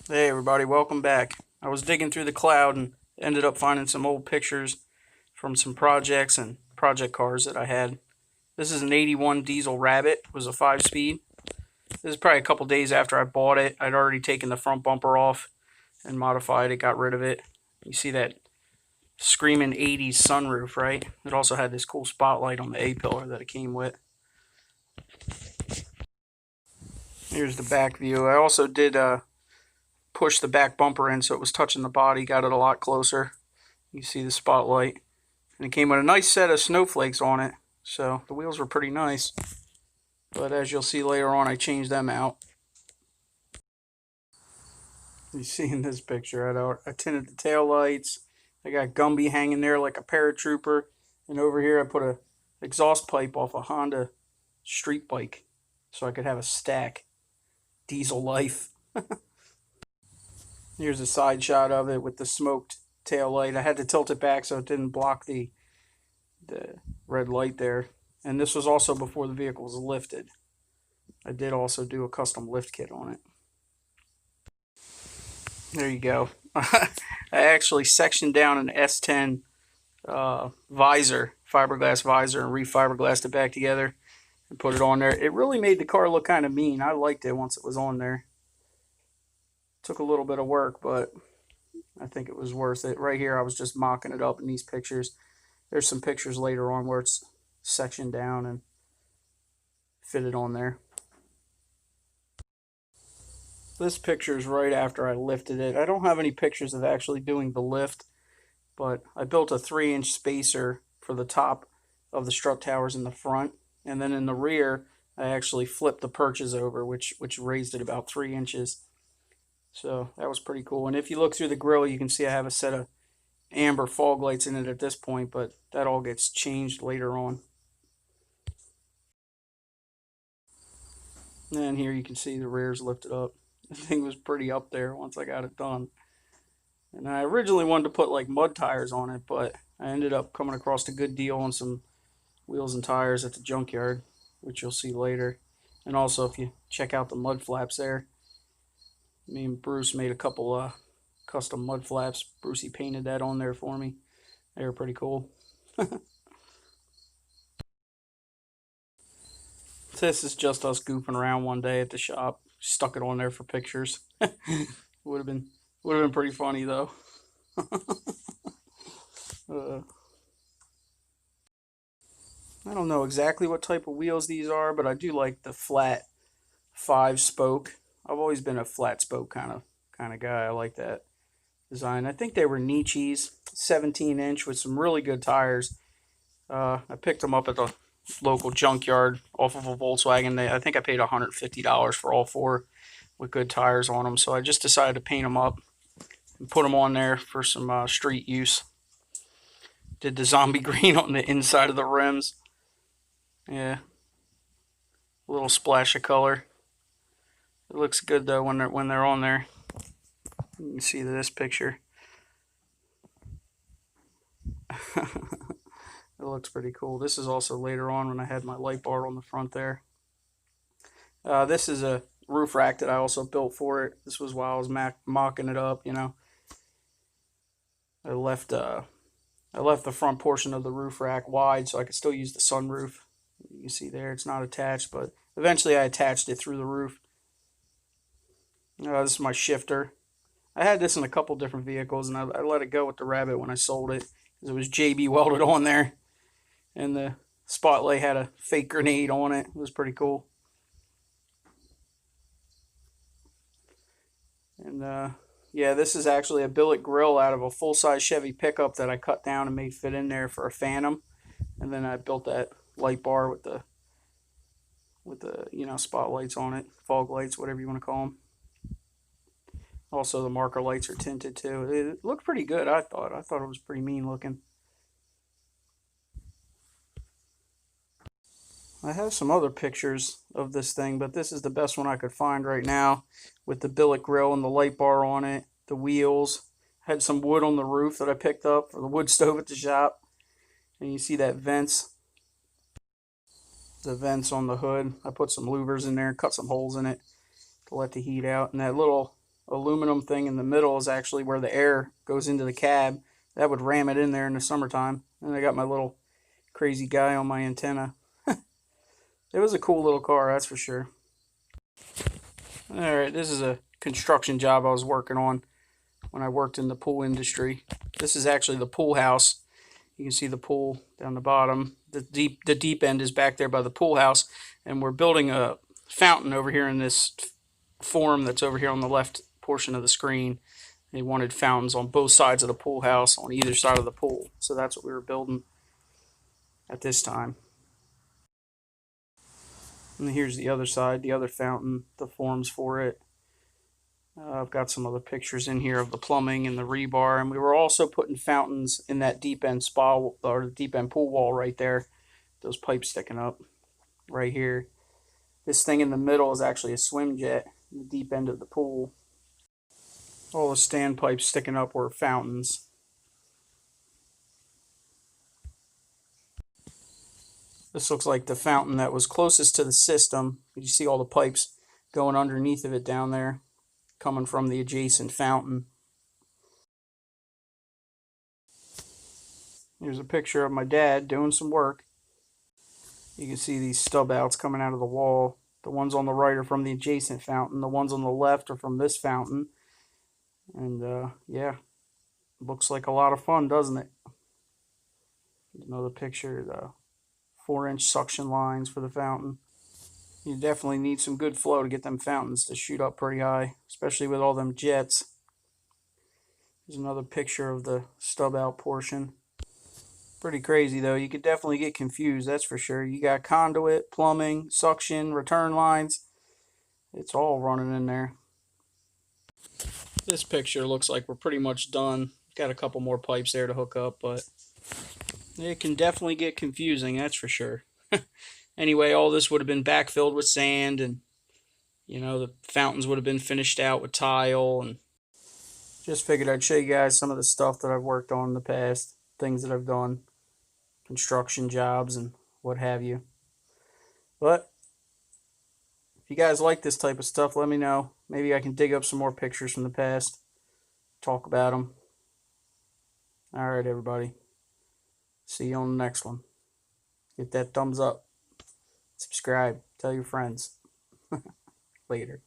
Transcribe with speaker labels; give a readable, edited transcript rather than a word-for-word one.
Speaker 1: Hey everybody, welcome back. I was digging through the cloud and ended up finding some old pictures from some projects and project cars that I had. This is an 81 diesel Rabbit. It was a 5-speed. This is probably a couple days after I bought it. I'd already taken the front bumper off and modified it, got rid of it. You see that screaming 80s sunroof, right? It also had this cool spotlight on the A-pillar that it came with. Here's the back view. I also did push the back bumper in so it was touching the body, got it a lot closer. You see the spotlight. And it came with a nice set of snowflakes on it. So the wheels were pretty nice. But as you'll see later on, I changed them out. You see in this picture, I tinted the tail lights. I got Gumby hanging there like a paratrooper. And over here I put a exhaust pipe off a Honda street bike so I could have a stack. Diesel life. Here's a side shot of it with the smoked tail light. I had to tilt it back so it didn't block the red light there. And this was also before the vehicle was lifted. I did also do a custom lift kit on it. There you go. I actually sectioned down an S10 visor, fiberglass visor, and refiberglassed it back together and put it on there. It really made the car look kind of mean. I liked it once it was on there. Took a little bit of work, but I think it was worth it. Right here, I was just mocking it up in these pictures. There's some pictures later on where it's sectioned down and fitted on there. This picture is right after I lifted it. I don't have any pictures of actually doing the lift, but I built a 3-inch spacer for the top of the strut towers in the front, and then in the rear I actually flipped the perches over, which raised it about 3 inches. So that was pretty cool. And if you look through the grille, you can see I have a set of amber fog lights in it at this point, but that all gets changed later on. And here you can see the rear's lifted up. The thing was pretty up there once I got it done. And I originally wanted to put like mud tires on it, but I ended up coming across a good deal on some wheels and tires at the junkyard, which you'll see later. And also, if you check out the mud flaps there, me and Bruce made a couple custom mud flaps. Brucey painted that on there for me. They were pretty cool. This is just us goofing around one day at the shop. Stuck it on there for pictures. would have been pretty funny though. I don't know exactly what type of wheels these are, but I do like the flat 5-spoke. I've always been a flat spoke kind of guy. I like that design. I think they were Nietzsche's 17-inch with some really good tires. I picked them up at the local junkyard off of a Volkswagen. I think I paid $150 for all 4 with good tires on them. So I just decided to paint them up and put them on there for some street use. Did the zombie green on the inside of the rims. Yeah, a little splash of color. It looks good though when they're on there. You can see this picture. It looks pretty cool. This is also later on when I had my light bar on the front there. This is a roof rack that I also built for it. This was while I was mocking it up, you know. I left the front portion of the roof rack wide so I could still use the sunroof. You can see there it's not attached, but eventually I attached it through the roof. This is my shifter. I had this in a couple different vehicles, and I let it go with the Rabbit when I sold it because it was JB welded on there. And the spotlight had a fake grenade on it. It was pretty cool. And yeah, this is actually a billet grill out of a full-size Chevy pickup that I cut down and made fit in there for a Phantom. And then I built that light bar with the spotlights on it, fog lights, whatever you want to call them. Also, the marker lights are tinted too. It looked pretty good, I thought. I thought it was pretty mean looking. I have some other pictures of this thing, but this is the best one I could find right now with the billet grill and the light bar on it, the wheels. Had some wood on the roof that I picked up for the wood stove at the shop. And you see that the vents on the hood. I put some louvers in there, cut some holes in it to let the heat out. And that little aluminum thing in the middle is actually where the air goes into the cab. That would ram it in there in the summertime. And I got my little crazy guy on my antenna. It was a cool little car, that's for sure. Alright, this is a construction job I was working on when I worked in the pool industry. This is actually the pool house. You can see the pool down the bottom. The deep end is back there by the pool house, and we're building a fountain over here in this form that's over here on the left portion of the screen. They wanted fountains on both sides of the pool house, on either side of the pool. So that's what we were building at this time. And here's the other side, the other fountain, the forms for it. I've got some other pictures in here of the plumbing and the rebar, and we were also putting fountains in that deep end spa or the deep end pool wall right there. Those pipes sticking up right here. This thing in the middle is actually a swim jet in the deep end of the pool. All the standpipes sticking up were fountains. This looks like the fountain that was closest to the system. You see all the pipes going underneath of it down there, coming from the adjacent fountain. Here's a picture of my dad doing some work. You can see these stub outs coming out of the wall. The ones on the right are from the adjacent fountain. The ones on the left are from this fountain. And yeah, looks like a lot of fun, doesn't it? Here's another picture, the 4-inch suction lines for the fountain. You definitely need some good flow to get them fountains to shoot up pretty high, especially with all them jets. Here's another picture of the stub out portion. Pretty crazy though. You could definitely get confused, that's for sure. You got conduit, plumbing, suction, return lines. It's all running in there. This picture looks like we're pretty much done. Got a couple more pipes there to hook up, but it can definitely get confusing, that's for sure. Anyway, all this would have been backfilled with sand, and you know, the fountains would have been finished out with tile, and just figured I'd show you guys some of the stuff that I've worked on in the past, things that I've done, construction jobs and what have you. But if you guys like this type of stuff, let me know. Maybe I can dig up some more pictures from the past, talk about them. Alright, everybody. See you on the next one. Hit that thumbs up. Subscribe. Tell your friends. Later.